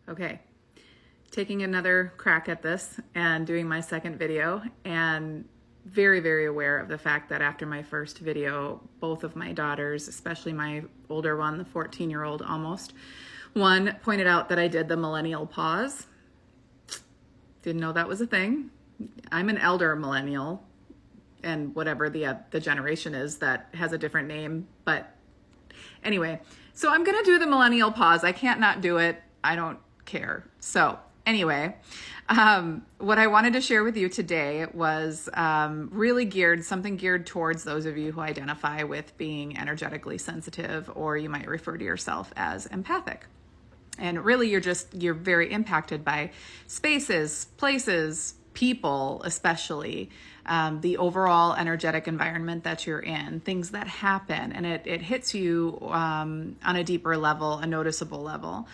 Okay, taking another crack at this and doing my second video, and very, very aware of the fact that after my first video, both of my daughters, especially my older one, the 14-year-old almost, one pointed out that I did the millennial pause. Didn't know that was a thing. I'm an elder millennial, and whatever the generation is that has a different name. But anyway, so I'm going to do the millennial pause. I can't not do it. I don't care. So anyway, what I wanted to share with you today was really something geared towards those of you who identify with being energetically sensitive, or you might refer to yourself as empathic. And really, you're very impacted by spaces, places, people, especially the overall energetic environment that you're in, things that happen, and it hits you on a deeper level, a noticeable level.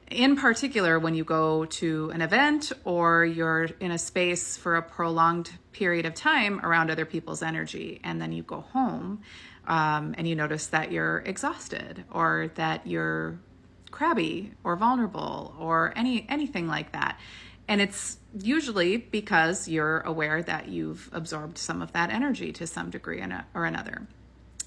In particular, when you go to an event or you're in a space for a prolonged period of time around other people's energy, and then you go home and you notice that you're exhausted, or that you're crabby or vulnerable, or anything like that. And it's usually because you're aware that you've absorbed some of that energy to some degree or another.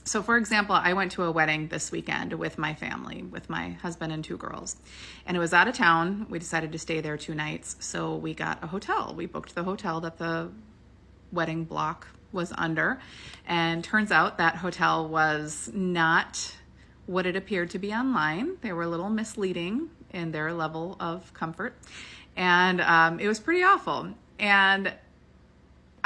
So for example, I went to a wedding this weekend with my family, with my husband and two girls, and it was out of town. We decided to stay there 2 nights. So we got a hotel. We booked the hotel that the wedding block was under. And turns out that hotel was not what it appeared to be online. They were a little misleading in their level of comfort. And it was pretty awful. And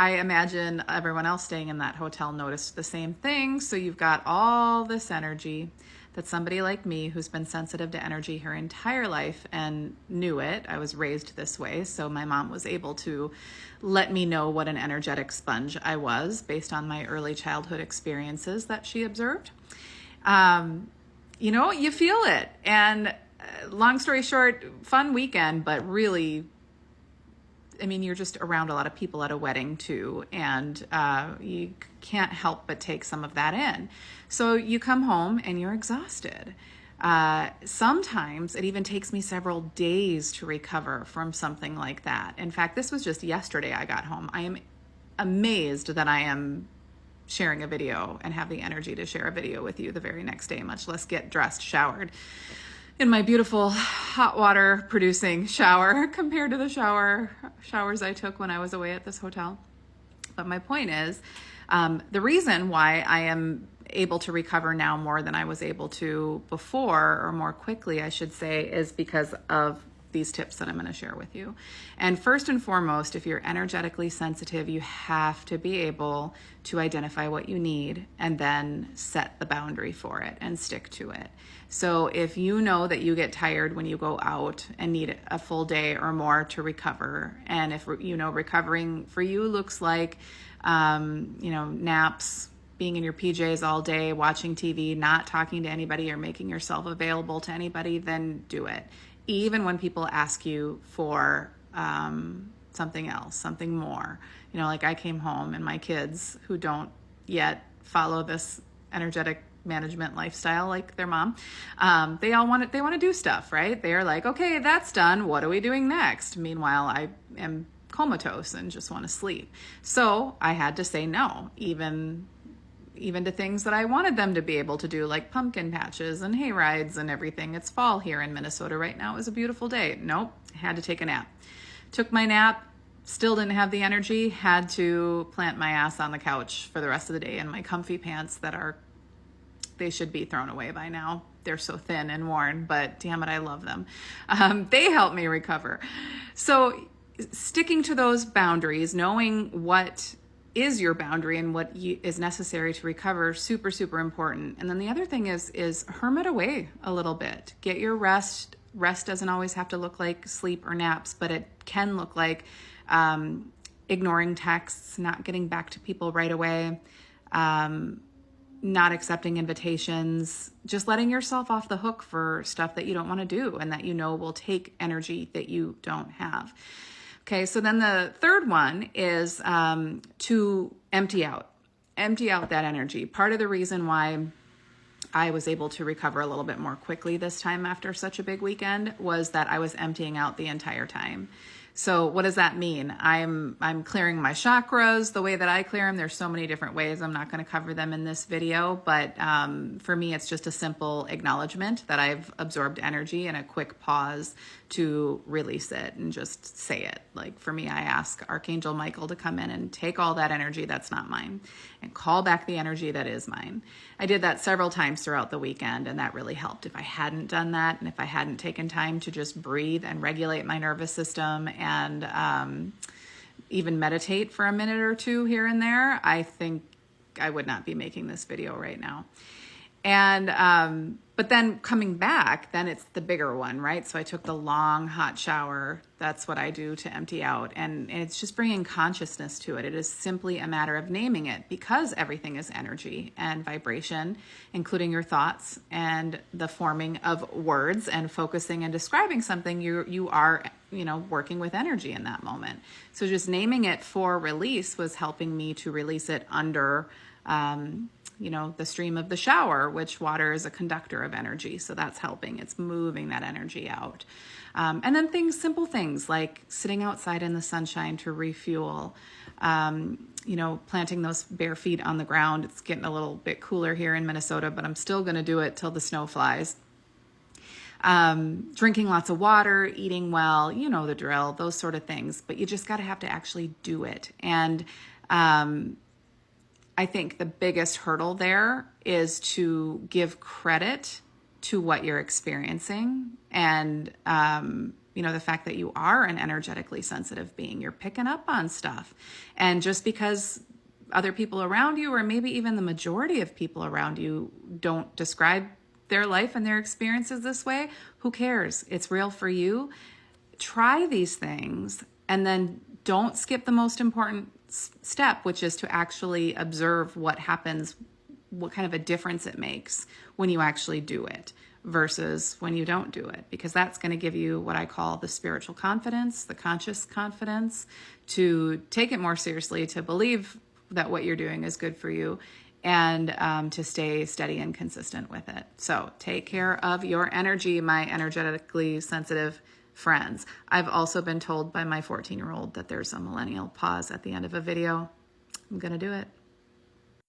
I imagine everyone else staying in that hotel noticed the same thing. So you've got all this energy that somebody like me, who's been sensitive to energy her entire life and knew it. I was raised this way. So my mom was able to let me know what an energetic sponge I was based on my early childhood experiences that she observed. You feel it. And long story short, fun weekend, but really, you're just around a lot of people at a wedding too, and you can't help but take some of that in. So you come home and you're exhausted. Sometimes it even takes me several days to recover from something like that. In fact, this was just yesterday I got home. I am amazed that I am sharing a video and have the energy to share a video with you the very next day, much less get dressed, showered in my beautiful hot water producing shower compared to the showers I took when I was away at this hotel. But my point is, the reason why I am able to recover now more than I was able to before, or more quickly, I should say, is because of these tips that I'm going to share with you. And first and foremost, if you're energetically sensitive, you have to be able to identify what you need and then set the boundary for it and stick to it. So if you know that you get tired when you go out and need a full day or more to recover, and if recovering for you looks like naps, being in your PJs all day, watching TV, not talking to anybody or making yourself available to anybody, then do it. Even when people ask you for something else, something more. Like I came home and my kids, who don't yet follow this energetic management lifestyle like their mom, they want to do stuff, right? They're like, okay, that's done. What are we doing next? Meanwhile, I am comatose and just want to sleep. So I had to say no, even to things that I wanted them to be able to do, like pumpkin patches and hay rides and everything. It's fall here in Minnesota right now. It was a beautiful day. Nope, had to take a nap. Took my nap, still didn't have the energy, had to plant my ass on the couch for the rest of the day in my comfy pants they should be thrown away by now. They're so thin and worn, but damn it, I love them. They help me recover. So sticking to those boundaries, knowing what is your boundary and what is necessary to recover, super, super important. And then the other thing is hermit away a little bit. Get your rest. Rest doesn't always have to look like sleep or naps, but it can look like ignoring texts, not getting back to people right away, not accepting invitations, just letting yourself off the hook for stuff that you don't want to do and that will take energy that you don't have. Okay, so then the third one is to empty out that energy. Part of the reason why I was able to recover a little bit more quickly this time after such a big weekend was that I was emptying out the entire time. So what does that mean? I'm clearing my chakras the way that I clear them. There's so many different ways. I'm not going to cover them in this video, but for me, it's just a simple acknowledgement that I've absorbed energy and a quick pause to release it and just say it. Like for me, I ask Archangel Michael to come in and take all that energy that's not mine and call back the energy that is mine. I did that several times throughout the weekend, and that really helped. If I hadn't done that, and if I hadn't taken time to just breathe and regulate my nervous system and even meditate for a minute or two here and there, I think I would not be making this video right now. And but then coming back, then it's the bigger one, right? So I took the long hot shower. That's what I do to empty out. And it's just bringing consciousness to it. It is simply a matter of naming it, because everything is energy and vibration, including your thoughts and the forming of words and focusing and describing something. You are, working with energy in that moment. So just naming it for release was helping me to release it under the stream of the shower, which water is a conductor of energy. So that's helping. It's moving that energy out. And then simple things like sitting outside in the sunshine to refuel, planting those bare feet on the ground. It's getting a little bit cooler here in Minnesota, but I'm still going to do it till the snow flies. Drinking lots of water, eating well, the drill, those sort of things. But you just got to have to actually do it. And I think the biggest hurdle there is to give credit to what you're experiencing. And, the fact that you are an energetically sensitive being, you're picking up on stuff. And just because other people around you, or maybe even the majority of people around you, don't describe their life and their experiences this way, who cares? It's real for you. Try these things and then don't skip the most important step, which is to actually observe what happens, what kind of a difference it makes when you actually do it versus when you don't do it, because that's going to give you what I call the spiritual confidence, the conscious confidence to take it more seriously, to believe that what you're doing is good for you, and to stay steady and consistent with it. So take care of your energy, my energetically sensitive friends. I've also been told by my 14-year-old that there's a millennial pause at the end of a video. I'm going to do it.